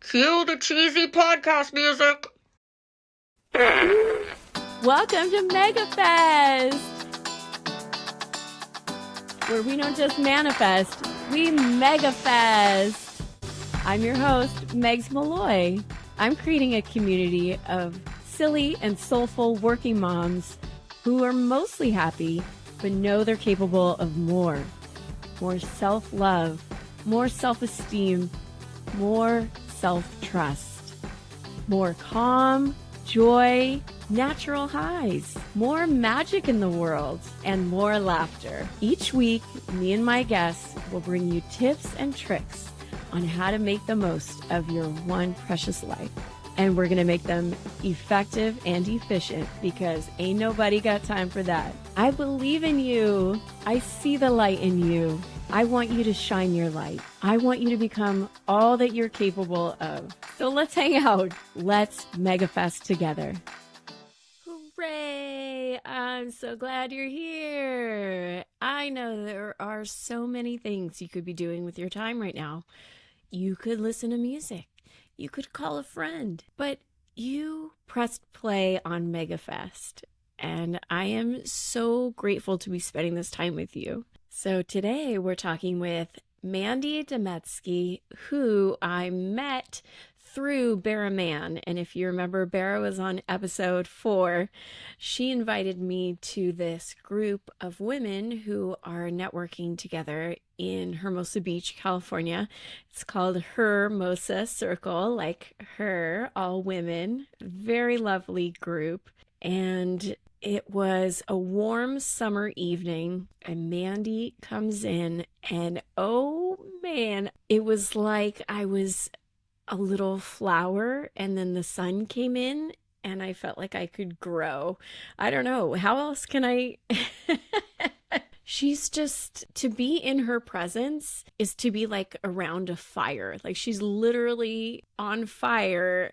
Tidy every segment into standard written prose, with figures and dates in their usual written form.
Cue the cheesy podcast music. Welcome to Megafest, where we don't just manifest, we Megafest. I'm your host, Megs Malloy. I'm creating a community of silly and soulful working moms who are mostly happy, but know they're capable of more. More self-love, more self-esteem, more self-trust, more calm, joy, natural highs, more magic in the world, and more laughter. Each week, me and my guests will bring you tips and tricks on how to make the most of your one precious life. And we're going to make them effective and efficient because ain't nobody got time for that. I believe in you. I see the light in you. I want you to shine your light. I want you to become all that you're capable of. So let's hang out. Let's Megafest together. Hooray! I'm so glad you're here. I know there are so many things you could be doing with your time right now. You could listen to music. You could call a friend. But you pressed play on Megafest. And I am so grateful to be spending this time with you. So today we're talking with Mandy Demetsky, who I met through Bara Man. And if you remember, Bara was on episode 4. She invited me to this group of women who are networking together in Hermosa Beach, California. It's called Hermosa Circle, like her, all women. Very lovely group. And it was a warm summer evening, and Mandy comes in, and oh man, it was like I was a little flower, and then the sun came in, and I felt like I could grow. I don't know. How else can I? She's just, to be in her presence is to be like around a fire. Like she's literally on fire.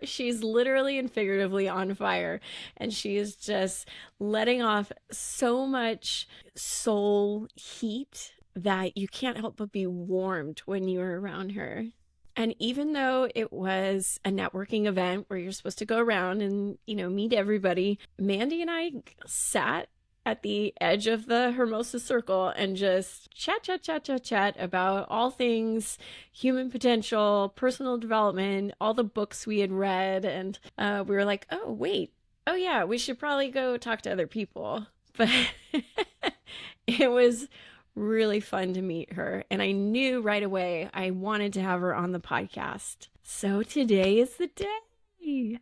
She's literally and figuratively on fire, and she is just letting off so much soul heat that you can't help but be warmed when you're around her. And even though it was a networking event where you're supposed to go around and, meet everybody, Mandy and I sat at the edge of the Hermosa Circle and just chat about all things human potential, personal development, all the books we had read. And we were like, oh yeah, we should probably go talk to other people. But it was really fun to meet her. And I knew right away I wanted to have her on the podcast. So today is the day.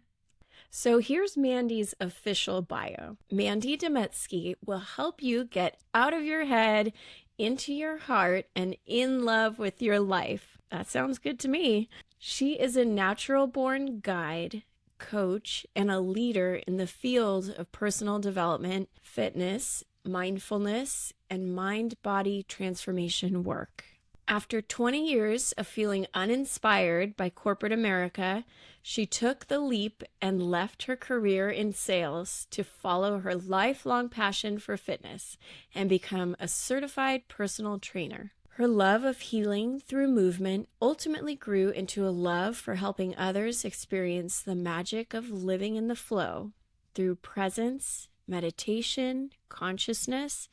So here's Mandy's official bio. Mandy Demetsky will help you get out of your head, into your heart, and in love with your life. That sounds good to me. She is a natural-born guide, coach, and a leader in the field of personal development, fitness, mindfulness, and mind-body transformation work. After 20 years of feeling uninspired by corporate America, she took the leap and left her career in sales to follow her lifelong passion for fitness and become a certified personal trainer. Her love of healing through movement ultimately grew into a love for helping others experience the magic of living in the flow through presence, meditation, consciousness,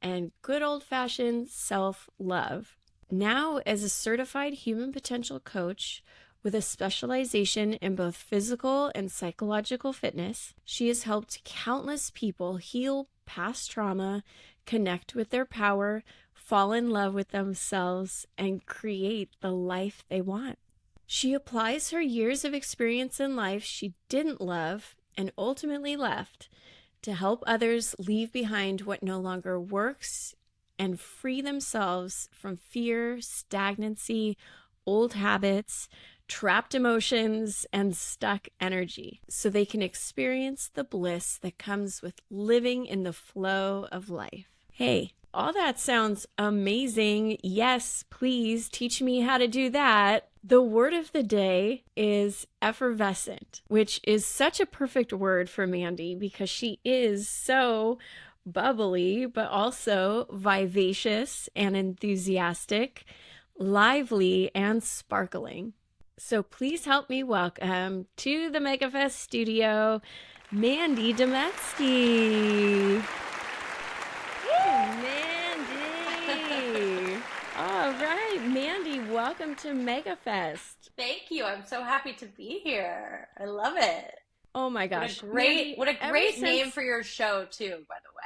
and good old-fashioned self-love. Now, as a certified human potential coach with a specialization in both physical and psychological fitness, she has helped countless people heal past trauma, connect with their power, fall in love with themselves, and create the life they want. She applies her years of experience in life she didn't love and ultimately left to help others leave behind what no longer works and free themselves from fear, stagnancy, old habits, trapped emotions, and stuck energy, so they can experience the bliss that comes with living in the flow of life. Hey, all that sounds amazing. Yes, please teach me how to do that. The word of the day is effervescent, which is such a perfect word for Mandy because she is so bubbly, but also vivacious and enthusiastic, lively, and sparkling. So please help me welcome to the Megafest studio, Mandy Demetsky. Mandy! All right, Mandy, welcome to Megafest. Thank you. I'm so happy to be here. I love it. Oh my gosh. What a great name for your show too, by the way.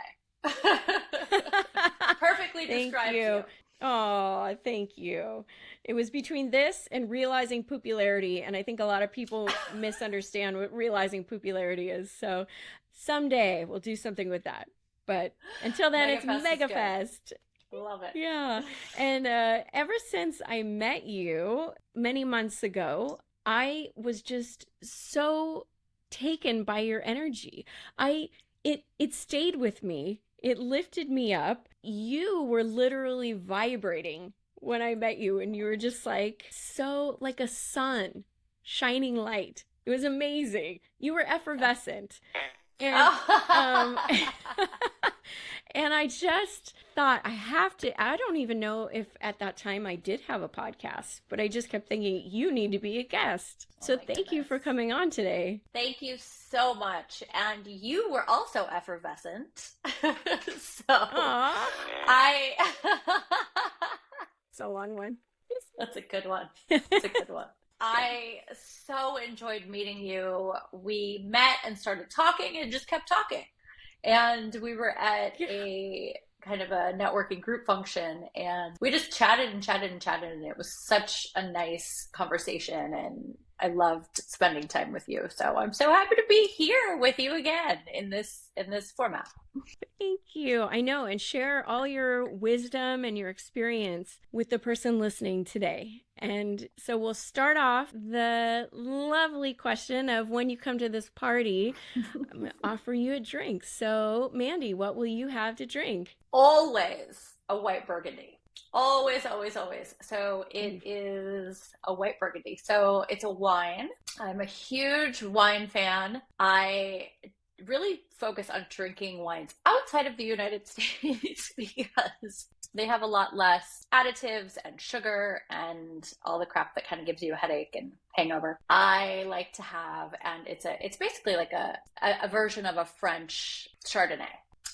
Perfectly describes you. Oh, thank you. It was between this and realizing popularity, and I think a lot of people misunderstand what realizing popularity is. So someday we'll do something with that. But until then, it's Megafest. Love it. Yeah. And ever since I met you many months ago, I was just so taken by your energy. It stayed with me. It lifted me up. You were literally vibrating when I met you, and you were just like so like a sun, shining light. It was amazing. You were effervescent. And and I just thought I don't even know if at that time I did have a podcast, but I just kept thinking you need to be a guest. So thank you for coming on today. Thank you so much. And you were also effervescent. So It's a long one. That's a good one. It's a good one. I so enjoyed meeting you. We met and started talking and just kept talking. And we were at a kind of a networking group function, and we just chatted and chatted and chatted, and it was such a nice conversation, and I loved spending time with you. So I'm so happy to be here with you again in this format. Thank you. I know, and share all your wisdom and your experience with the person listening today. And so we'll start off the lovely question of when you come to this party, I'm going to offer you a drink. So Mandy, what will you have to drink? Always a white burgundy. Always, always, always. So it is a white burgundy. So it's a wine. I'm a huge wine fan. I really focus on drinking wines outside of the United States because they have a lot less additives and sugar and all the crap that kind of gives you a headache and hangover. I like to have, and it's basically like a version of a French Chardonnay.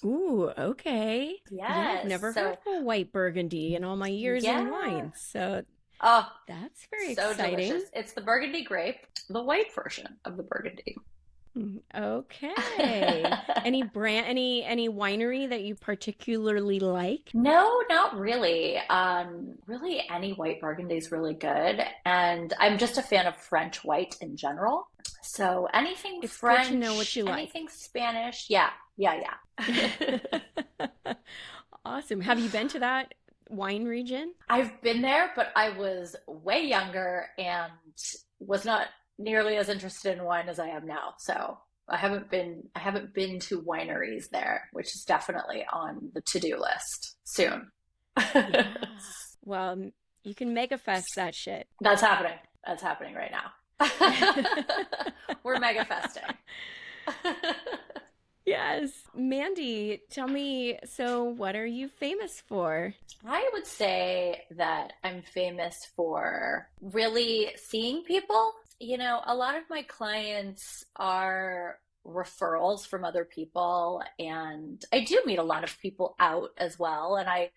Ooh, okay. Yes. Yeah, I've never heard of a white burgundy in all my years in wine. So that's very exciting. Delicious. It's the burgundy grape, the white version of the burgundy. Okay. Any winery that you particularly like? No, not really. Really any white burgundy is really good. And I'm just a fan of French white in general. So anything it's French, good to know what you like. Anything Spanish. Yeah. Awesome. Have you been to that wine region? I've been there, but I was way younger and was not nearly as interested in wine as I am now. So I haven't been to wineries there, which is definitely on the to-do list soon. Yes. Well, you can Megafest that shit. That's happening. That's happening right now. We're Megafesting. Yes. Mandy, tell me, so what are you famous for? I would say that I'm famous for really seeing people. You know, a lot of my clients are referrals from other people, and I do meet a lot of people out as well. And I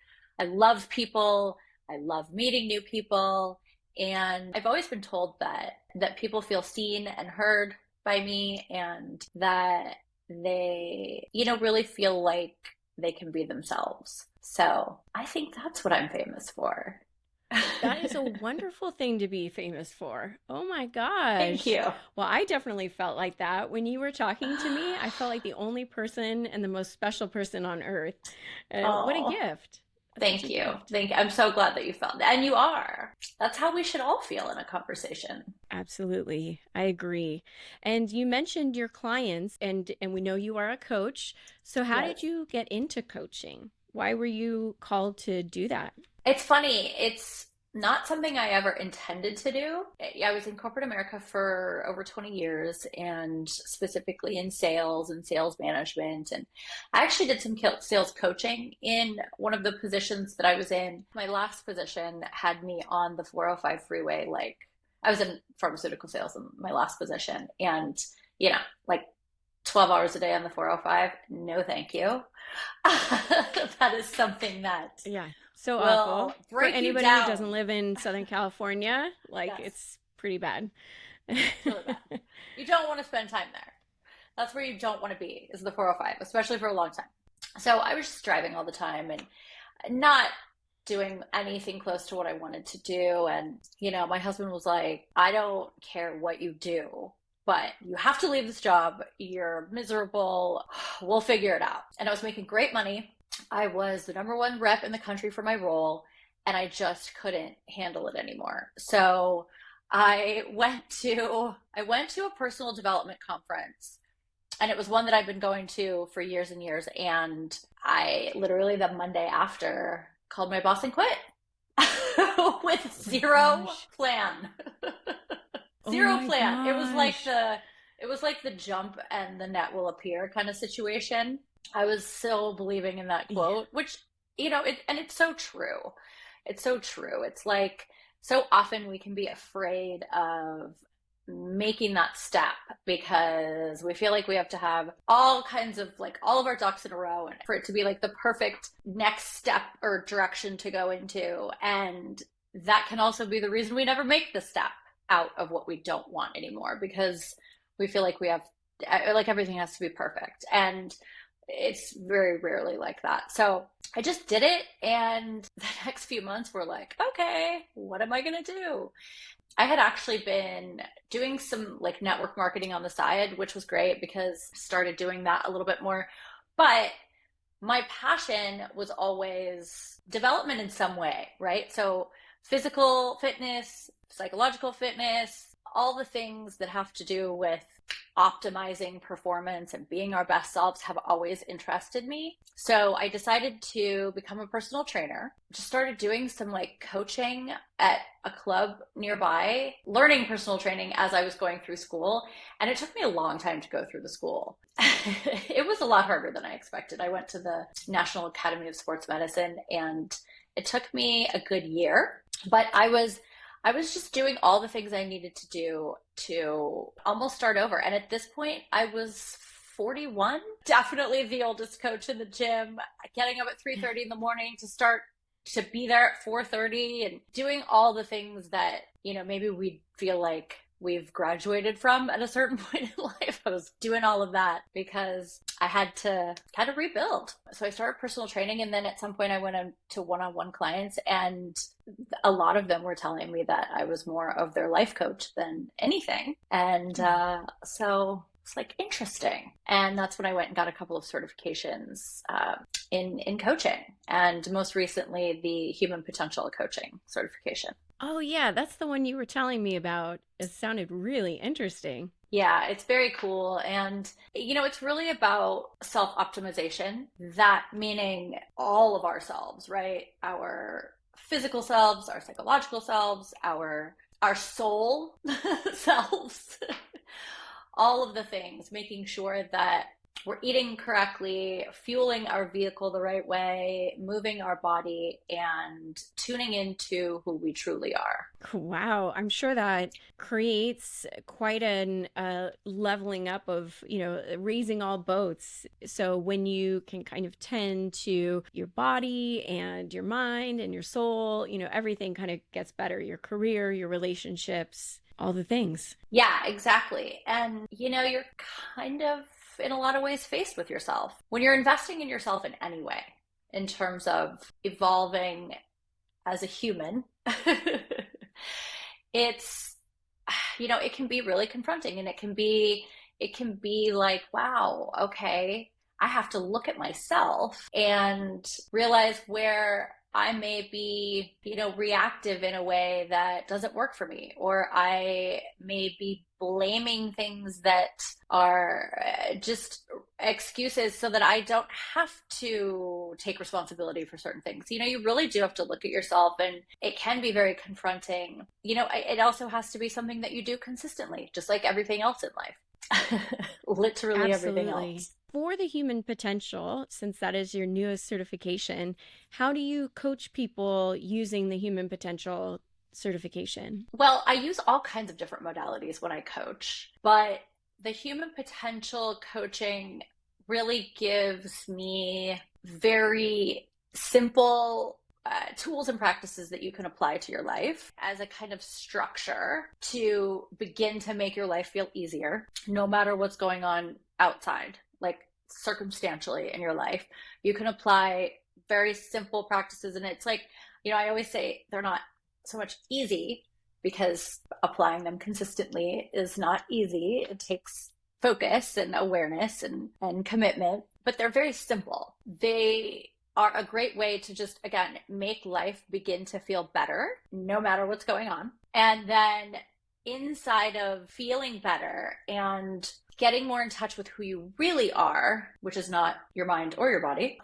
love people. I love meeting new people. And I've always been told that people feel seen and heard by me, and that they, really feel like they can be themselves. So I think that's what I'm famous for. That is a wonderful thing to be famous for. Oh my gosh. Thank you. Well, I definitely felt like that. When you were talking to me, I felt like the only person and the most special person on earth. What a gift. Thank you. I'm so glad that you felt that. And you are. That's how we should all feel in a conversation. Absolutely. I agree. And you mentioned your clients, and we know you are a coach. So how did you get into coaching? Why were you called to do that? It's funny. It's not something I ever intended to do. I was in corporate America for over 20 years and specifically in sales and sales management. And I actually did some sales coaching in one of the positions that I was in. My last position had me on the 405 freeway. Like, I was in pharmaceutical sales in my last position, and, like 12 hours a day on the 405. No, thank you. That is something that Yeah. So will awful. For break you anybody who down. doesn't live in Southern California, like Yes. it's pretty bad. It's really bad. You don't want to spend time there. That's where you don't want to be, is the 405, especially for a long time. So I was just driving all the time and not doing anything close to what I wanted to do. And, my husband was like, I don't care what you do, but you have to leave this job. You're miserable. We'll figure it out. And I was making great money. I was the number one rep in the country for my role, and I just couldn't handle it anymore. So I went to a personal development conference, and it was one that I've been going to for years and years. And I literally the Monday after called my boss and quit with zero plan. Zero plan. It was like the jump and the net will appear kind of situation. I was still believing in that quote, which, and it's so true. It's so true. It's like so often we can be afraid of making that step because we feel like we have to have all kinds of all of our ducks in a row and for it to be like the perfect next step or direction to go into. And that can also be the reason we never make the step out of what we don't want anymore, because we feel like we have everything has to be perfect. And it's very rarely like that. So I just did it. And the next few months were like, okay, what am I going to do? I had actually been doing some network marketing on the side, which was great because I started doing that a little bit more. But my passion was always development in some way, right? So physical fitness, psychological fitness, all the things that have to do with optimizing performance and being our best selves have always interested me. So I decided to become a personal trainer. Just started doing some coaching at a club nearby, learning personal training as I was going through school. And it took me a long time to go through the school. It was a lot harder than I expected. I went to the National Academy of Sports Medicine and it took me a good year, but I was just doing all the things I needed to do to almost start over. And at this point, I was 41, definitely the oldest coach in the gym, getting up at 3:30 in the morning to be there at 4:30 and doing all the things that, maybe we feel like we've graduated from at a certain point in life. I was doing all of that because I had to kind of rebuild. So I started personal training, and then at some point I went into one-on-one clients, and a lot of them were telling me that I was more of their life coach than anything. And so it's interesting. And that's when I went and got a couple of certifications in coaching, and most recently the human potential coaching certification. Oh, yeah, that's the one you were telling me about. It sounded really interesting. Yeah, it's very cool. And, it's really about self-optimization, that meaning all of ourselves, right? Our physical selves, our psychological selves, our soul selves, all of the things, making sure that we're eating correctly, fueling our vehicle the right way, moving our body, and tuning into who we truly are. Wow. I'm sure that creates quite an leveling up of, raising all boats. So when you can kind of tend to your body and your mind and your soul, everything kind of gets better. Your career, your relationships, all the things. Yeah, exactly. And, you're kind of in a lot of ways faced with yourself. When you're investing in yourself in any way, in terms of evolving as a human, it's, it can be really confronting, and it can be like, wow, okay, I have to look at myself and realize where I may be, reactive in a way that doesn't work for me, or I may be blaming things that are just excuses so that I don't have to take responsibility for certain things. You really do have to look at yourself, and it can be very confronting. It also has to be something that you do consistently, just like everything else in life. Literally everything Absolutely. else. For the human potential, since that is your newest certification, how do you coach people using the human potential certification? Well, I use all kinds of different modalities when I coach, but the human potential coaching really gives me very simple tools and practices that you can apply to your life as a kind of structure to begin to make your life feel easier, no matter what's going on outside, like circumstantially in your life. You can apply very simple practices, and it's like, I always say they're not so much easy because applying them consistently is not easy. It takes focus and awareness and commitment, but they're very simple. They are a great way to just, again, make life begin to feel better no matter what's going on. And then inside of feeling better and getting more in touch with who you really are, which is not your mind or your body,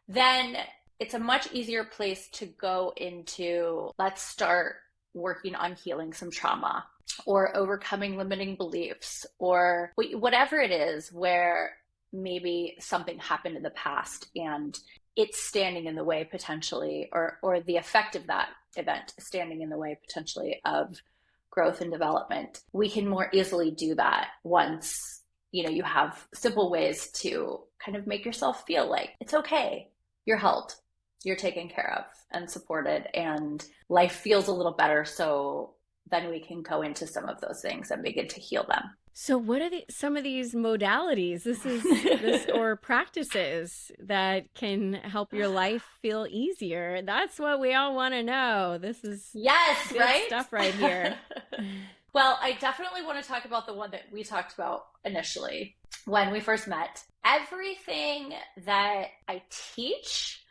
then it's a much easier place to go into, let's start working on healing some trauma or overcoming limiting beliefs or whatever it is where maybe something happened in the past and it's standing in the way potentially, or the effect of that event is standing in the way potentially of growth and development. We can more easily do that once, you have simple ways to kind of make yourself feel like it's okay. You're held, you're taken care of and supported, and life feels a little better. So then we can go into some of those things and begin to heal them. So what are some of these modalities or practices that can help your life feel easier? That's what we all want to know. This is good right? stuff right here. Well, I definitely want to talk about the one that we talked about initially when we first met. Everything that I teach,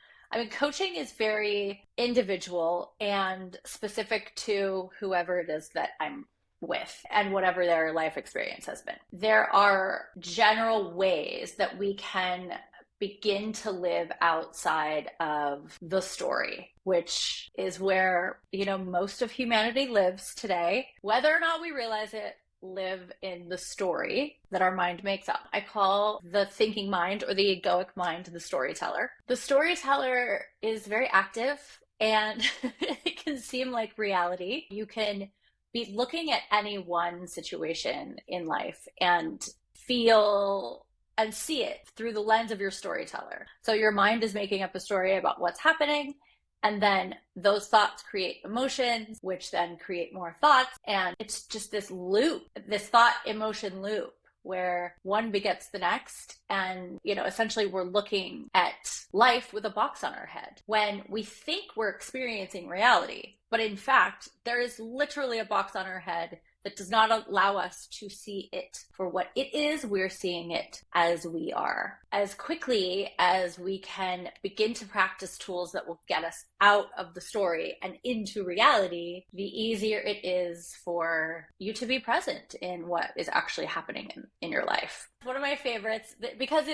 coaching is very individual and specific to whoever it is that I'm with and whatever their life experience has been. There are general ways that we can begin to live outside of the story, which is where, most of humanity lives today. Whether or not we realize it, live in the story that our mind makes up. I call the thinking mind or the egoic mind the storyteller. The storyteller is very active and it can seem like reality. You can be looking at any one situation in life and feel and see it through the lens of your storyteller. So your mind is making up a story about what's happening, and then those thoughts create emotions, which then create more thoughts. And it's just this loop, this thought emotion loop, where one begets the next. And, essentially we're looking at life with a box on our head when we think we're experiencing reality. But in fact, there is literally a box on our head that does not allow us to see it for what it is. We're seeing it as we are. As quickly as we can begin to practice tools that will get us out of the story and into reality, the easier it is for you to be present in what is actually happening in your life. One of my favorites, because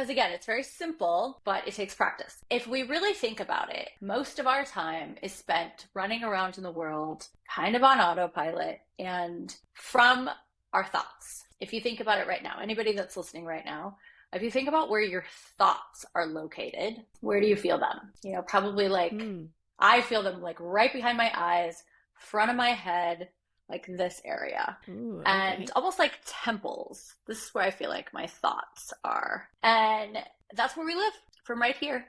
again, it's very simple, but it takes practice. If we really think about it, most of our time is spent running around in the world, kind of on autopilot, and from our thoughts. If you think about it right now, anybody that's listening right now, if you think about where your thoughts are located, where do you feel them? Probably I feel them like right behind my eyes, front of my head, like this area. Ooh, okay. And almost like temples. This is where I feel like my thoughts are. And that's where we live, from right here.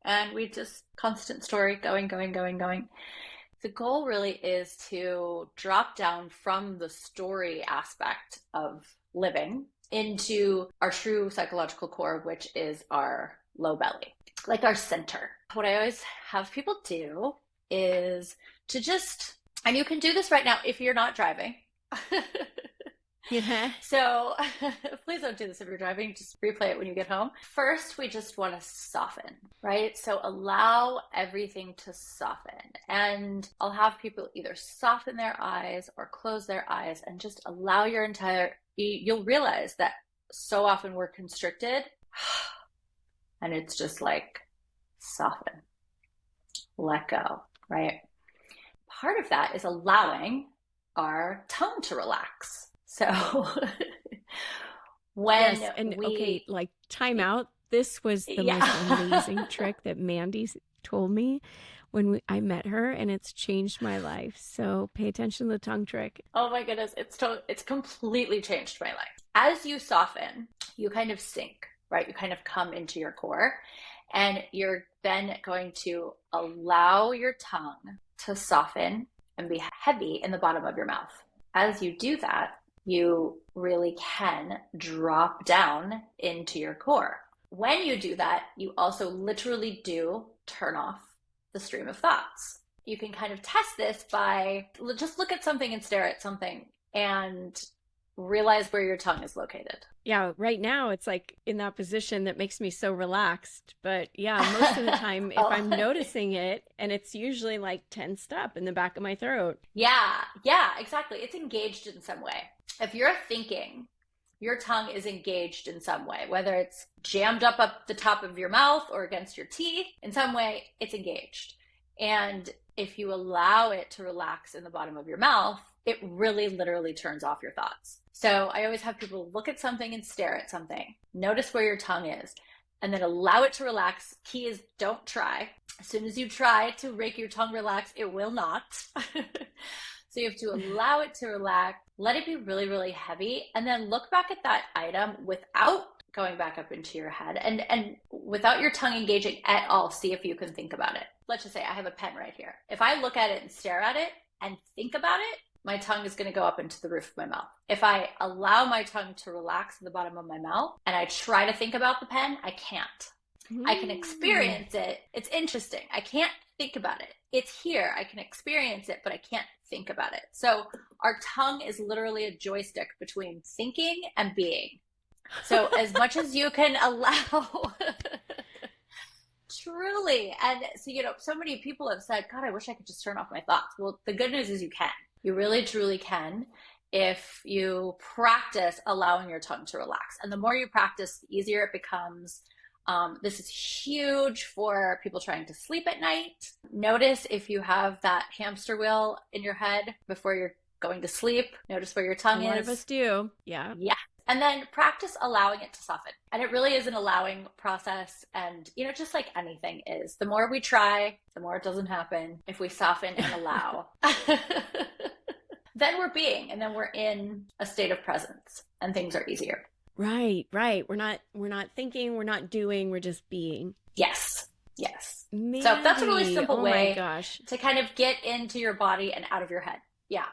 And we just constant story going. The goal really is to drop down from the story aspect of living into our true psychological core, which is our low belly, like our center. What I always have people do is to just, and you can do this right now if you're not driving. Yeah. So please don't do this if you're driving. Just replay it when you get home. First, we just want to soften, right? So allow everything to soften. And I'll have people either soften their eyes or close their eyes and just allow you'll realize that so often we're constricted, and it's just like soften, let go, right? Part of that is allowing our tongue to relax. So when Yes, and we, okay, like time out. This was the yeah. most amazing trick that Mandy told me when I met her, and it's changed my life. So pay attention to the tongue trick. Oh my goodness, it's completely changed my life. As you soften, you kind of sink, right? You kind of come into your core, and you're then going to allow your tongue to soften and be heavy in the bottom of your mouth. As you do that, you really can drop down into your core. When you do that, you also literally do turn off the stream of thoughts. You can kind of test this by just look at something and stare at something and realize where your tongue is located. Yeah, right now it's like in that position that makes me so relaxed. But yeah, most of the time, if I'm noticing it, and it's usually like tensed up in the back of my throat. Yeah, exactly. It's engaged in some way. If you're thinking, your tongue is engaged in some way, whether it's jammed up the top of your mouth or against your teeth, in some way, it's engaged. And if you allow it to relax in the bottom of your mouth, it really literally turns off your thoughts. So I always have people look at something and stare at something. Notice where your tongue is, and then allow it to relax. Key is don't try. As soon as you try to make your tongue relax, it will not. So you have to allow it to relax, let it be really, really heavy, and then look back at that item without going back up into your head and without your tongue engaging at all. See if you can think about it. Let's just say I have a pen right here. If I look at it and stare at it and think about it, my tongue is going to go up into the roof of my mouth. If I allow my tongue to relax in the bottom of my mouth and I try to think about the pen, I can't. I can experience it. It's interesting. I can't think about it. It's here. I can experience it, but I can't think about it. So our tongue is literally a joystick between thinking and being. So as much as you can allow, truly. And so, so many people have said, God, I wish I could just turn off my thoughts. Well, the good news is you can. You really, truly can if you practice allowing your tongue to relax. And the more you practice, the easier it becomes. This is huge for people trying to sleep at night. Notice if you have that hamster wheel in your head before you're going to sleep. Notice where your tongue is. A lot of us do. Yeah. Yeah. And then practice allowing it to soften. And it really is an allowing process. And, just like anything is, the more we try, the more it doesn't happen. If we soften and allow, then we're being, and then we're in a state of presence, and things are easier. Right. We're not thinking, we're not doing, we're just being. Yes. Mandy, So that's a really simple way my gosh. to kind of get into your body and out of your head. Yeah.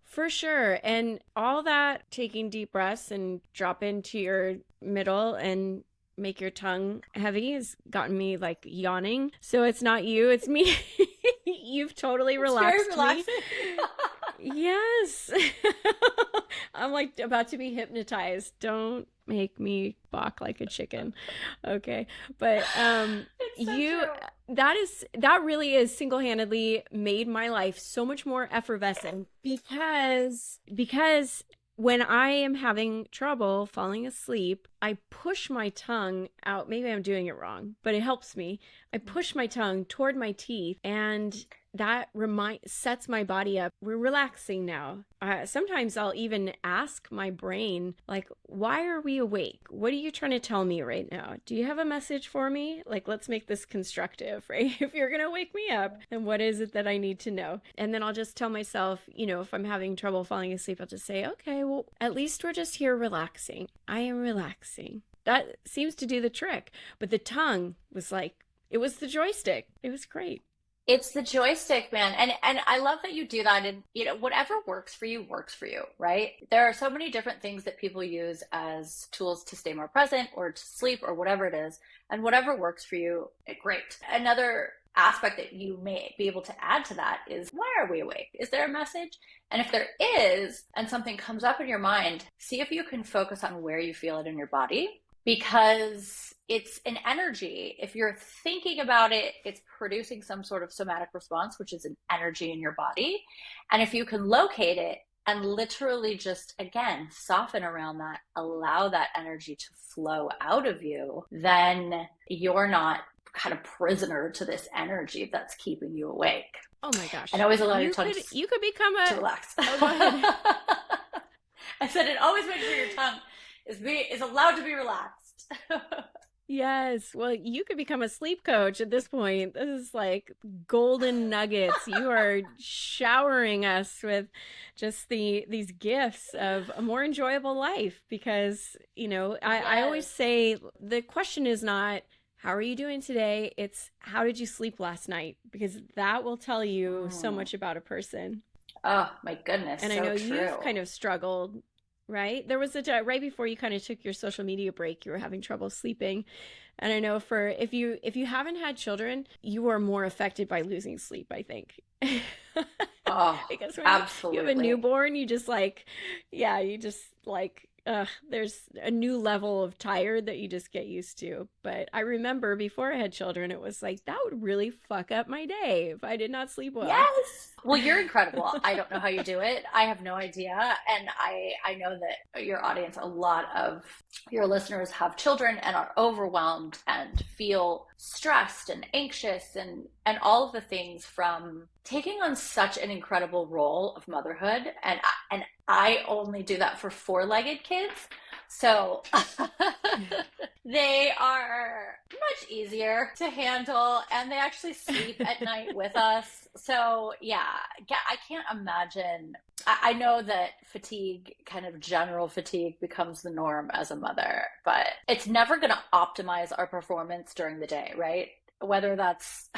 For sure. And all that, taking deep breaths and drop into your middle and make your tongue heavy, has gotten me like yawning. So it's not you, it's me. You've totally relaxed me. Yes. I'm like about to be hypnotized. Don't make me balk like a chicken. Okay. But True. that really is single-handedly made my life so much more effervescent because when I am having trouble falling asleep, I push my tongue out. Maybe I'm doing it wrong, but it helps me. I push my tongue toward my teeth, and that sets my body up. We're relaxing now. Sometimes I'll even ask my brain, like, why are we awake? What are you trying to tell me right now? Do you have a message for me? Like, let's make this constructive, right? If you're going to wake me up, then what is it that I need to know? And then I'll just tell myself, if I'm having trouble falling asleep, I'll just say, okay, well, at least we're just here relaxing. I am relaxing. That seems to do the trick. But the tongue was like, it was the joystick. It was great. It's the joystick, man. And I love that you do that. And, whatever works for you, right? There are so many different things that people use as tools to stay more present or to sleep or whatever it is. And whatever works for you, great. Another aspect that you may be able to add to that is, why are we awake? Is there a message? And if there is, and something comes up in your mind, see if you can focus on where you feel it in your body, because it's an energy. If you're thinking about it, it's producing some sort of somatic response, which is an energy in your body. And if you can locate it and literally just, again, soften around that, allow that energy to flow out of you, then you're not kind of prisoner to this energy that's keeping you awake. Oh my gosh. And always allow your tongue you could become to relax. Oh, go ahead. I said it always makes sure your tongue is allowed to be relaxed. Yes. Well, you could become a sleep coach at this point. This is like golden nuggets. You are showering us with just these gifts of a more enjoyable life because, I always say the question is not, how are you doing today? It's how did you sleep last night? Because that will tell you so much about a person. Oh, my goodness. And so I know true. you've kind of struggled, right? There was right before you kind of took your social media break, you were having trouble sleeping. And I know if you haven't had children, you are more affected by losing sleep, I think. Oh, because when absolutely. you have a newborn, there's a new level of tired that you just get used to. But I remember before I had children, it was like, that would really fuck up my day if I did not sleep well. Yes. Well, you're incredible. I don't know how you do it. I have no idea. And I know that your audience, a lot of your listeners have children and are overwhelmed and feel stressed and anxious and all of the things from taking on such an incredible role of motherhood. And I only do that for 4-legged kids. So they are much easier to handle and they actually sleep at night with us. So yeah, I can't imagine. I know that fatigue, kind of general fatigue, becomes the norm as a mother, but it's never going to optimize our performance during the day, right? Whether that's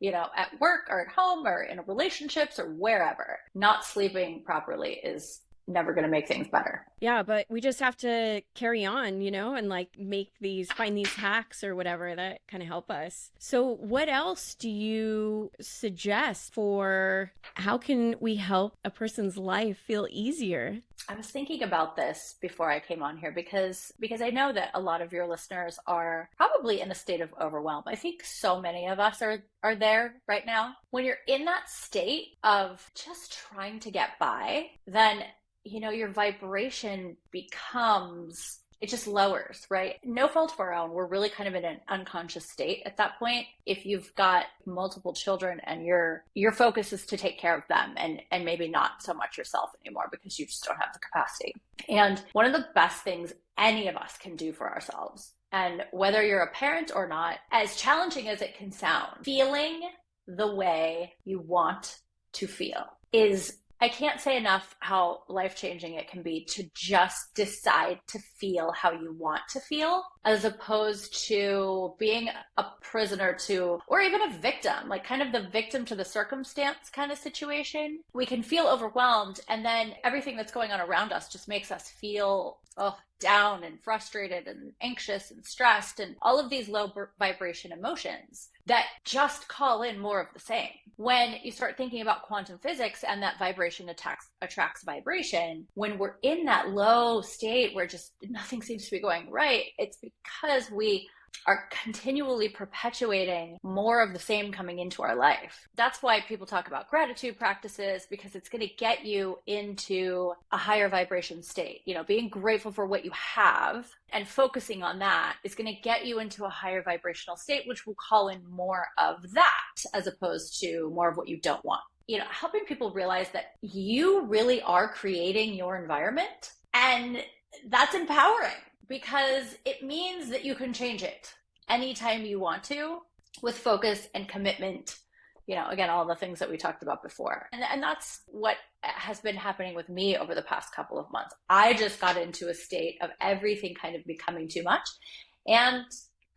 at work or at home or in relationships or wherever, not sleeping properly is never going to make things better. Yeah, but we just have to carry on, and find these hacks or whatever that kind of help us. So what else do you suggest for how can we help a person's life feel easier? I was thinking about this before I came on here because I know that a lot of your listeners are probably in a state of overwhelm. I think so many of us are there right now. When you're in that state of just trying to get by, then your vibration it just lowers, right? No fault of our own. We're really kind of in an unconscious state at that point. If you've got multiple children and your focus is to take care of them and maybe not so much yourself anymore because you just don't have the capacity. And one of the best things any of us can do for ourselves, and whether you're a parent or not, as challenging as it can sound, feeling the way you want to feel is, I can't say enough how life-changing it can be to just decide to feel how you want to feel, as opposed to being a prisoner to, or even a victim, like kind of the victim to the circumstance kind of situation. We can feel overwhelmed, and then everything that's going on around us just makes us feel down and frustrated and anxious and stressed and all of these low vibration emotions that just call in more of the same. When you start thinking about quantum physics and that vibration attracts vibration, when we're in that low state where just nothing seems to be going right, it's because we are continually perpetuating more of the same coming into our life. That's why people talk about gratitude practices, because it's going to get you into a higher vibration state. Being grateful for what you have and focusing on that is going to get you into a higher vibrational state, which will call in more of that as opposed to more of what you don't want. Helping people realize that you really are creating your environment, and that's empowering. Because it means that you can change it anytime you want to with focus and commitment. Again, all the things that we talked about before. And that's what has been happening with me over the past couple of months. I just got into a state of everything kind of becoming too much and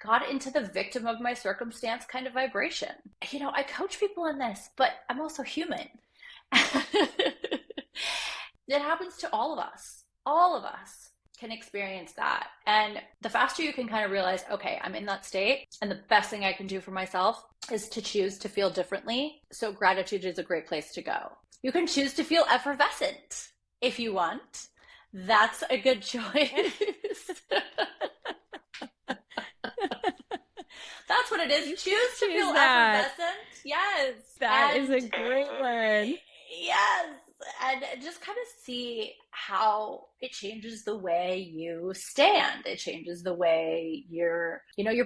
got into the victim of my circumstance kind of vibration. I coach people in this, but I'm also human. It happens to all of us. All of us can experience that. And the faster you can kind of realize, okay, I'm in that state, and the best thing I can do for myself is to choose to feel differently. So gratitude is a great place to go. You can choose to feel effervescent if you want. That's a good choice. That's what it is. Choose to feel effervescent. Yes. That is a great one. Yes. and just kind of see how it changes the way you stand. It changes the way your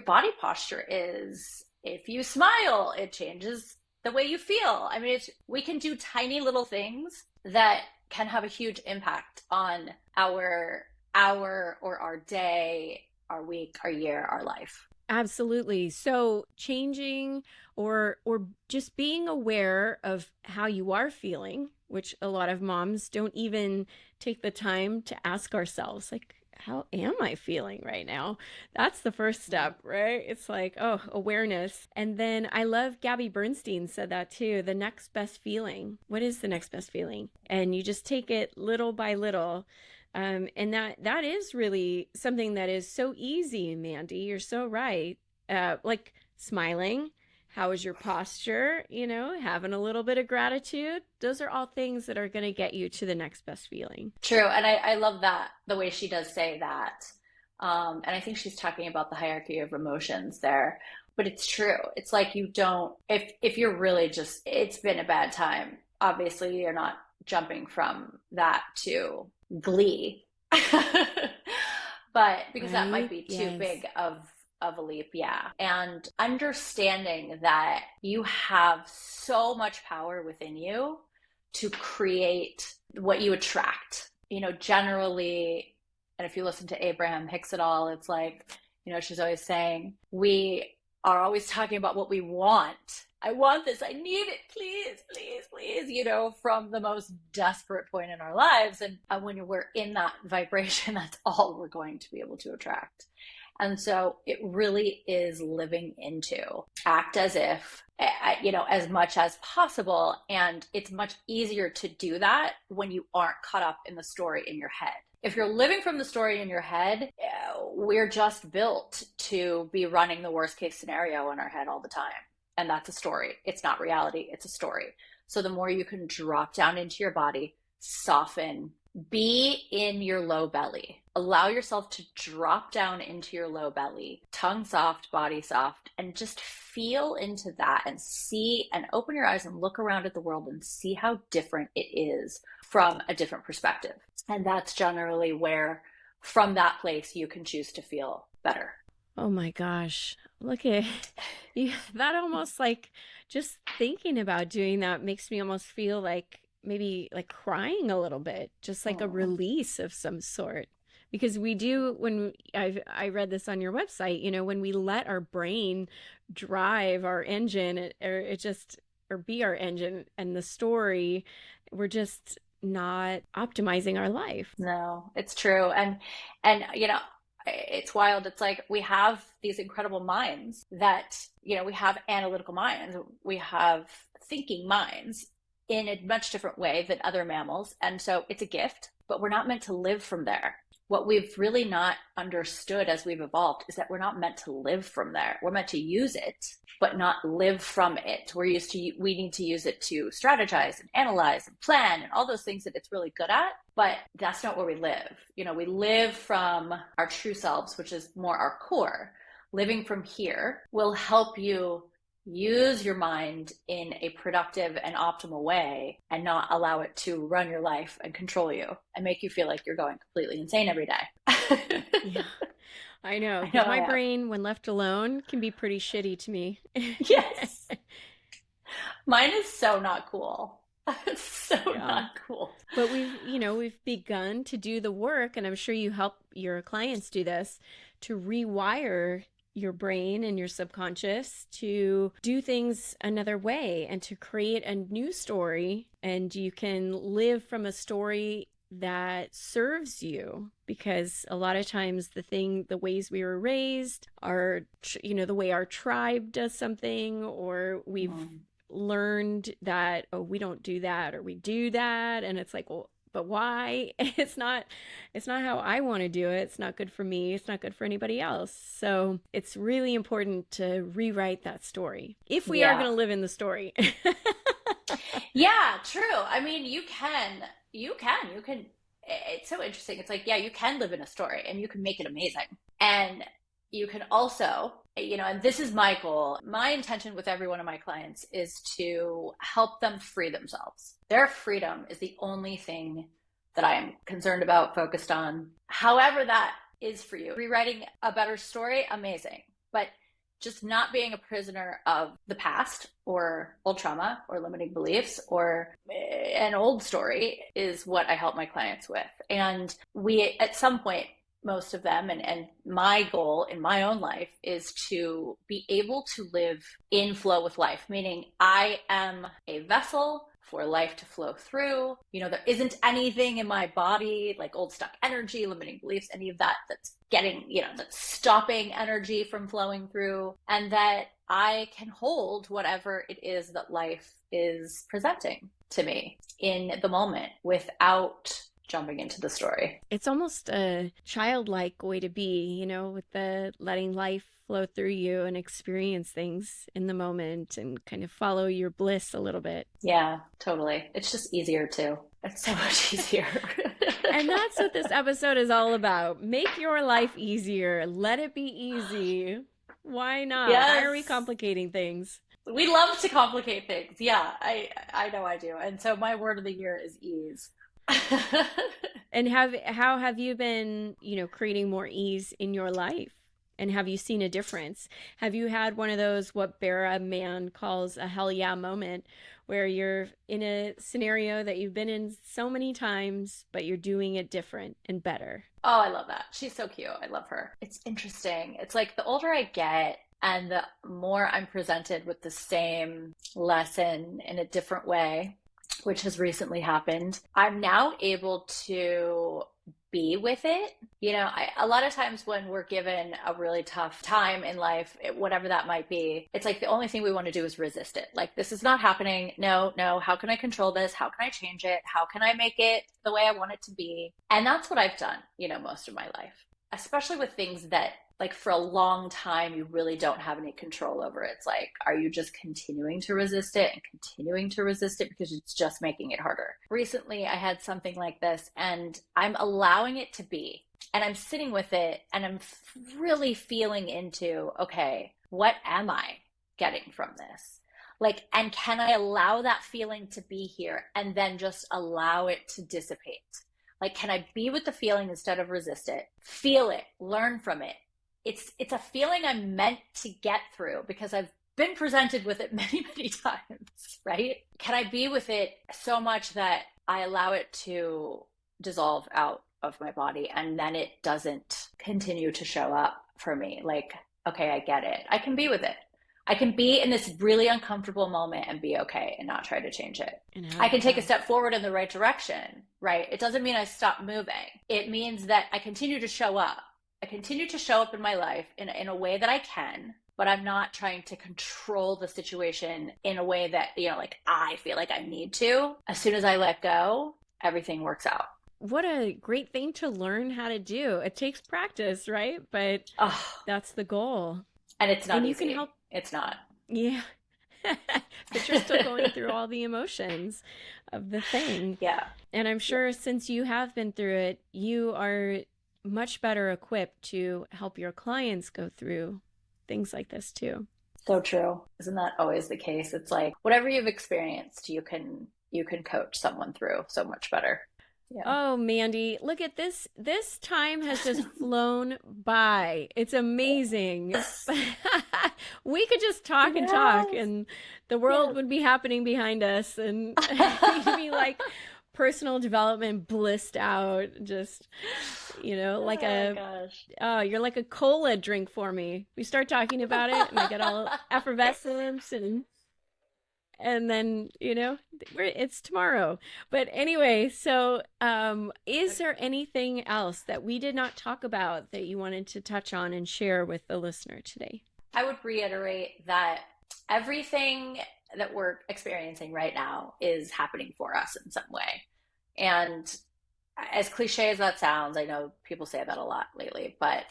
body posture is. If you smile, it changes the way you feel. I mean, we can do tiny little things that can have a huge impact on our hour or our day, our week, our year, our life. Absolutely. So changing or just being aware of how you are feeling, which a lot of moms don't even take the time to ask ourselves, like, how am I feeling right now? That's the first step, right? It's like, oh, awareness. And then I love Gabby Bernstein said that too, the next best feeling. What is the next best feeling? And you just take it little by little. And that is really something that is so easy, Mandy. You're so right. Like smiling. How is your posture? Having a little bit of gratitude. Those are all things that are going to get you to the next best feeling. True. And I love that, the way she does say that. And I think she's talking about the hierarchy of emotions there. But it's true. It's like you don't, if you're really just, it's been a bad time, obviously you're not jumping from that to glee. But because that might be too big of a leap. Yeah. And understanding that you have so much power within you to create what you attract. Generally, and if you listen to Abraham Hicks et al., it's like, she's always saying, we are always talking about what we want. I want this. I need it. Please, please, please, from the most desperate point in our lives. And when we're in that vibration, that's all we're going to be able to attract. And so it really is living into, act as if, as much as possible. And it's much easier to do that when you aren't caught up in the story in your head. If you're living from the story in your head, we're just built to be running the worst case scenario in our head all the time. And that's a story. It's not reality. It's a story. So the more you can drop down into your body, soften, be in your low belly. Allow yourself to drop down into your low belly, tongue soft, body soft, and just feel into that and see and open your eyes and look around at the world and see how different it is from a different perspective. And that's generally where, from that place, you can choose to feel better. Oh my gosh. Look at you. That almost like just thinking about doing that makes me almost feel like maybe like crying a little bit, just like a release of some sort. Because we do, when I read this on your website, when we let our brain drive our engine or be our engine and the story, we're just not optimizing our life. No, it's true. And it's wild. It's like we have these incredible minds that, we have analytical minds, we have thinking minds in a much different way than other mammals. And so it's a gift, but we're not meant to live from there. What we've really not understood as we've evolved is that we're not meant to live from there. We're meant to use it, but not live from it. We need to use it to strategize and analyze and plan and all those things that it's really good at, but that's not where we live. We live from our true selves, which is more our core. Living from here will help you use your mind in a productive and optimal way and not allow it to run your life and control you and make you feel like you're going completely insane every day. Yeah, I know. My brain, when left alone, can be pretty shitty to me. Yes. Mine is so not cool. Not cool. But we've begun to do the work, and I'm sure you help your clients do this, to rewire your brain and your subconscious to do things another way and to create a new story. And you can live from a story that serves you, because a lot of times the ways we were raised are, the way our tribe does something, or we've learned that, oh, we don't do that, or we do that. And it's like, well, but why? It's not how I want to do it. It's not good for me. It's not good for anybody else. So it's really important to rewrite that story if we are going to live in the story. Yeah, true. I mean, you can, it's so interesting. It's like, yeah, you can live in a story and you can make it amazing. And you can also, and this is my goal. My intention with every one of my clients is to help them free themselves. Their freedom is the only thing that I am concerned about, focused on. However that is for you. Rewriting a better story, amazing. But just not being a prisoner of the past or old trauma or limiting beliefs or an old story is what I help my clients with. And we, at some point, most of them, and my goal in my own life is to be able to live in flow with life, meaning I am a vessel for life to flow through. There isn't anything in my body like old stuck energy, limiting beliefs, any of that that's getting, that's stopping energy from flowing through, and that I can hold whatever it is that life is presenting to me in the moment without jumping into the story. It's almost a childlike way to be, with the letting life flow through you and experience things in the moment and kind of follow your bliss a little bit. Yeah, totally. It's just easier too. It's so much easier. And that's what this episode is all about. Make your life easier. Let it be easy. Why not? Yes. Why are we complicating things? We love to complicate things. Yeah, I know I do. And so my word of the year is ease. And how have you been, creating more ease in your life? And have you seen a difference? Have you had one of those, what Bara Man calls a hell yeah moment, where you're in a scenario that you've been in so many times, but you're doing it different and better? Oh, I love that. She's so cute. I love her. It's interesting. It's like the older I get and the more I'm presented with the same lesson in a different way, which has recently happened, I'm now able to be with it. A lot of times when we're given a really tough time in life, whatever that might be, it's like the only thing we want to do is resist it. Like, this is not happening. No, how can I control this? How can I change it? How can I make it the way I want it to be? And that's what I've done, most of my life, especially with things that, like, for a long time, you really don't have any control over. It's like, are you just continuing to resist it and continuing to resist it because it's just making it harder? Recently, I had something like this, and I'm allowing it to be, and I'm sitting with it, and I'm really feeling into, okay, what am I getting from this? Like, and can I allow that feeling to be here and then just allow it to dissipate? Like, can I be with the feeling instead of resist it? Feel it, learn from it. It's a feeling I'm meant to get through because I've been presented with it many, many times, right? Can I be with it so much that I allow it to dissolve out of my body and then it doesn't continue to show up for me? Like, okay, I get it. I can be with it. I can be in this really uncomfortable moment and be okay and not try to change it. I can take a step forward in the right direction, right? It doesn't mean I stop moving. It means that I continue to show up. I continue to show up in my life in a way that I can, but I'm not trying to control the situation in a way that, like, I feel like I need to. As soon as I let go, everything works out. What a great thing to learn how to do. It takes practice, right? But that's the goal. And it's not and easy. You can help. It's not. Yeah. But you're still going through all the emotions of the thing. Yeah. And I'm sure since you have been through it, you are much better equipped to help your clients go through things like this too. So true. Isn't that always the case? It's like whatever you've experienced, you can coach someone through so much better. Yeah. Oh, Mandy, look at this. This time has just flown by. It's amazing. Yes. We could just talk and talk and the world would be happening behind us and we'd be like personal development blissed out, just, like you're like a cola drink for me. We start talking about it and I get all effervescent and then, it's tomorrow. But anyway, so is there anything else that we did not talk about that you wanted to touch on and share with the listener today? I would reiterate that everything that we're experiencing right now is happening for us in some way. And as cliche as that sounds, I know people say that a lot lately, but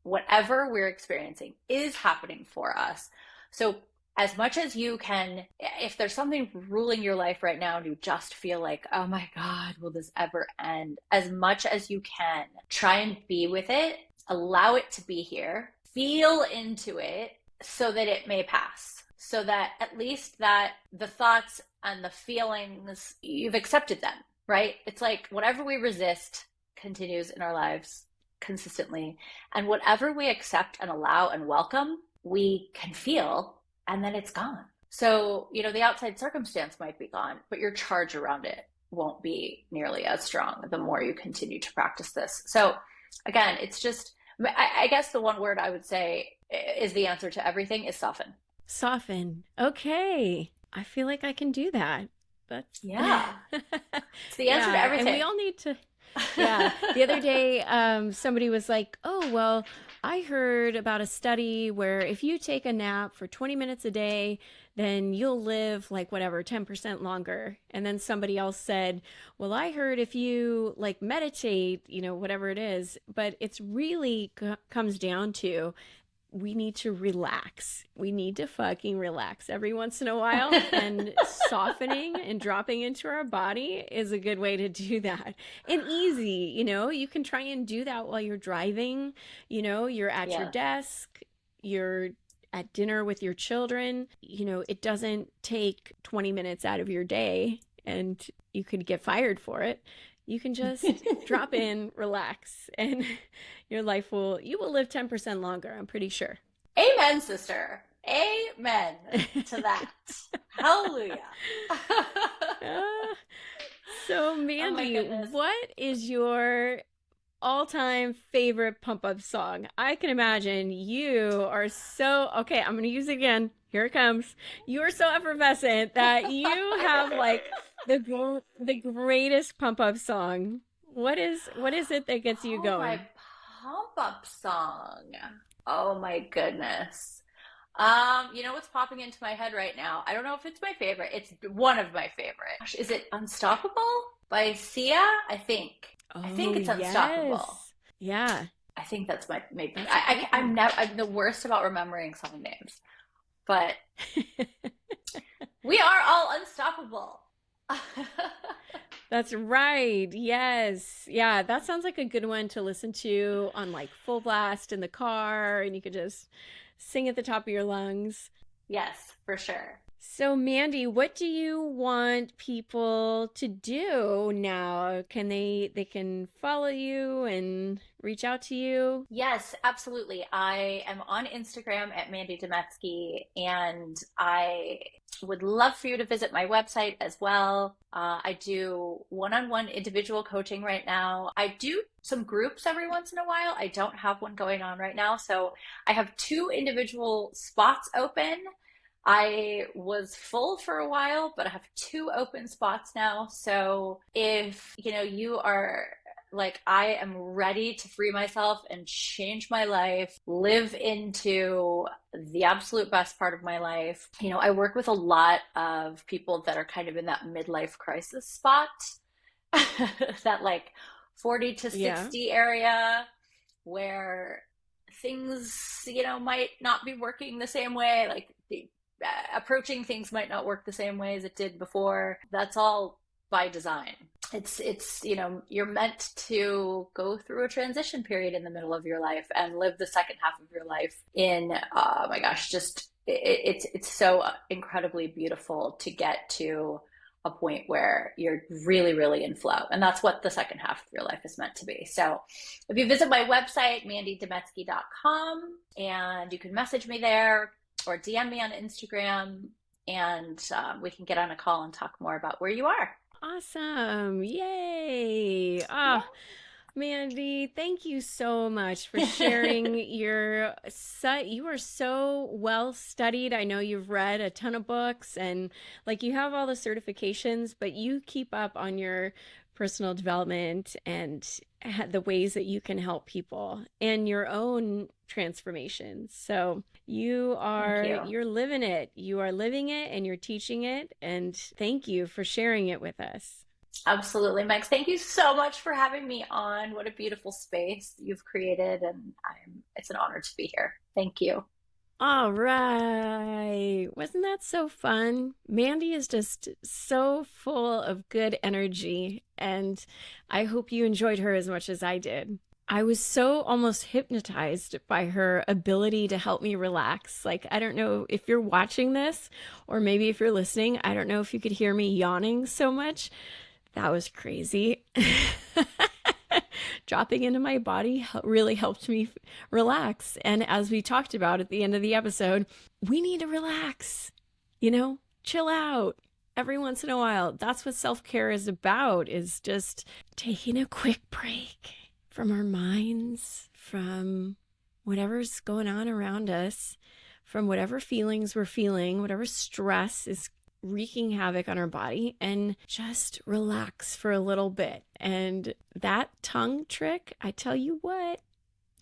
whatever we're experiencing is happening for us. So as much as you can, if there's something ruling your life right now and you just feel like, oh my God, will this ever end? As much as you can, try and be with it, allow it to be here, feel into it so that it may pass. So that at least that the thoughts and the feelings, you've accepted them, right? It's like whatever we resist continues in our lives consistently. And whatever we accept and allow and welcome, we can feel, and then it's gone. So, the outside circumstance might be gone, but your charge around it won't be nearly as strong the more you continue to practice this. So again, it's just, I guess the one word I would say is the answer to everything is soften. Soften. Okay. I feel like I can do that. That's yeah. It's the answer to everything. And we all need to. Yeah. The other day, somebody was like, oh, well, I heard about a study where if you take a nap for 20 minutes a day, then you'll live like whatever, 10% longer. And then somebody else said, well, I heard if you like meditate, whatever it is, but it's really comes down to we need to relax. We need to fucking relax every once in a while. And softening and dropping into our body is a good way to do that. And easy, you can try and do that while you're driving. You're at your desk, you're at dinner with your children. It doesn't take 20 minutes out of your day and you could get fired for it. You can just drop in, relax, and you will live 10% longer, I'm pretty sure. Amen, sister. Amen to that. Hallelujah. So, Mandy, what is your all-time favorite pump-up song? I can imagine you are so... Okay, I'm going to use it again. Here it comes. You are so effervescent that you have like... The greatest pump-up song. What is it that gets you going? My pump-up song. Oh my goodness. What's popping into my head right now? I don't know if it's my favorite. It's one of my favorite. Gosh, is it Unstoppable by Sia? I think it's Unstoppable. Yes. Yeah. I think that's my maybe. I'm the worst about remembering song names, but we are all unstoppable. That's right. Yes. Yeah, that sounds like a good one to listen to on like full blast in the car, and you could just sing at the top of your lungs. Yes, for sure. So, Mandy, what do you want people to do now? Can they can follow you and reach out to you? Yes, absolutely. I am on Instagram at Mandy Demetsky, and I would love for you to visit my website as well. I do one-on-one individual coaching right now. I do some groups every once in a while. I don't have one going on right now. So I have 2 individual spots open. I was full for a while, but I have 2 open spots now. So if, you are like, I am ready to free myself and change my life, live into the absolute best part of my life. I work with a lot of people that are kind of in that midlife crisis spot, that like 40 to 60 area where things, might not be working the same way. Like approaching things might not work the same way as it did before. That's all by design. It's you're meant to go through a transition period in the middle of your life and live the second half of your life in, oh my gosh, just it's so incredibly beautiful to get to a point where you're really, really in flow. And that's what the second half of your life is meant to be. So if you visit my website, mandydemetsky.com, and you can message me there or DM me on Instagram, and we can get on a call and talk more about where you are. Awesome. Yay. Oh, Mandy, thank you so much for sharing you are so well studied. I know you've read a ton of books and like you have all the certifications, but you keep up on your personal development and the ways that you can help people and your own transformations. So you're living it. You are living it and you're teaching it. And thank you for sharing it with us. Absolutely, Max. Thank you so much for having me on. What a beautiful space you've created. And it's an honor to be here. Thank you. All right. Wasn't that so fun? Mandy is just so full of good energy, and I hope you enjoyed her as much as I did. I was so almost hypnotized by her ability to help me relax. Like, I don't know if you're watching this or maybe if you're listening, I don't know if you could hear me yawning so much. That was crazy. Dropping into my body really helped me relax. And as we talked about at the end of the episode, we need to relax, chill out every once in a while. That's what self-care is about, is just taking a quick break from our minds, from whatever's going on around us, from whatever feelings we're feeling, whatever stress is wreaking havoc on our body, and just relax for a little bit. And that tongue trick, I tell you what,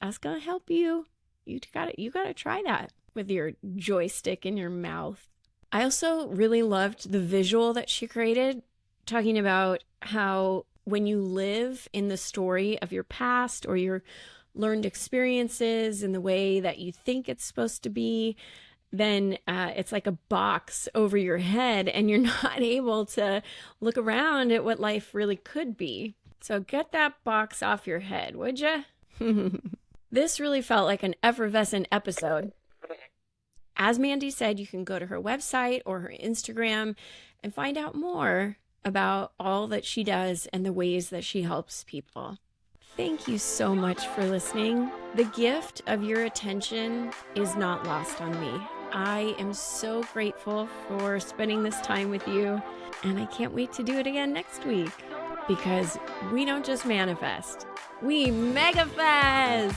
that's gonna help you. You gotta try that with your joystick in your mouth. I also really loved the visual that she created, talking about how when you live in the story of your past or your learned experiences in the way that you think it's supposed to be, then it's like a box over your head and you're not able to look around at what life really could be. So get that box off your head, would you? This really felt like an effervescent episode. As Mandy said, you can go to her website or her Instagram and find out more about all that she does and the ways that she helps people. Thank you so much for listening. The gift of your attention is not lost on me. I am so grateful for spending this time with you, and I can't wait to do it again next week, because we don't just manifest, we Megafest!